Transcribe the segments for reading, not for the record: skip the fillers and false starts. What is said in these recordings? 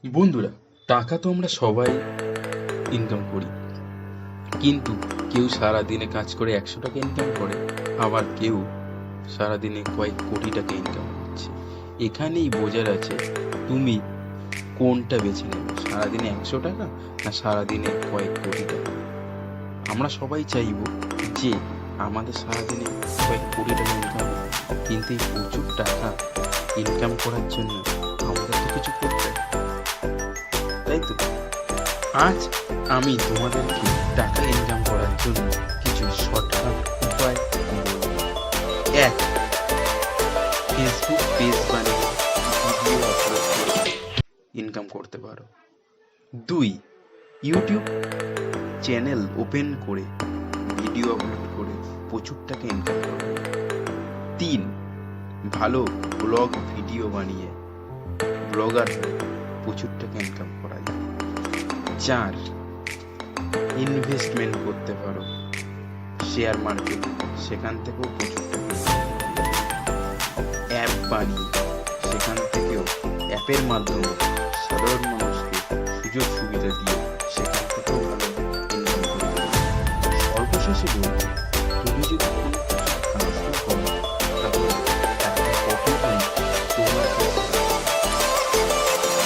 বন্ধুরা, টাকা তো আমরা সবাই ইনকাম করি, কিন্তু কেউ সারাদিনে কাজ করে 100 টাকা ইনকাম করে, আবার কেউ সারাদিনে কয়েক কোটি টাকা ইনকাম করছে। এখানেই বোঝার আছে তুমি কোনটা বেছে নেবে, সারাদিনে 100 টাকা না সারাদিনে কয়েক কোটি টাকা। আমরা সবাই চাইবো যে আমাদের সারাদিনে কয়েক কোটি টাকা ইনকাম হবে, কিন্তু এই প্রচুর টাকা ইনকাম করার জন্য আমাদের তো কিছু করতে হবে, তাই তো? আজ আমি তোমাদেরকে টাকা ইনকাম করার জন্য কিছু শর্টকাট উপায় বলবো। 1. ফেসবুক পেজ বানিয়ে ভিডিও আপলোড করে ইনকাম করতে পারো। 2. ইউটিউব চ্যানেল ওপেন করে ভিডিও আপলোড করে প্রচুর টাকা ইনকাম করো। 3. ভালো ব্লগ ভিডিও বানিয়ে ব্লগার হয়ে প্রচুর টাকা ইনকাম করা যায়। 4. ইনভেস্টমেন্ট করতে পারো শেয়ার মার্কেটে, সেখান থেকেও প্রচুর টাকা। অ্যাপ বানিয়ে সেখান থেকেও অ্যাপের মাধ্যমে সাধারণ মানুষকে সুযোগ সুবিধা দিয়ে সেখান থেকেও ভালো ইনকাম করতে পারো। সর্বশেষে বলছি, তুমি যদি কোনো কাজ না করো তাহলে টাকা কখনোই তোমার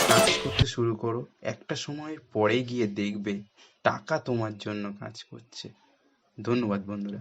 কাজ করতে শুরু করো, একটা সময়ের পরে গিয়ে দেখবে টাকা তোমার জন্য কাজ করছে। ধন্যবাদ বন্ধুরা।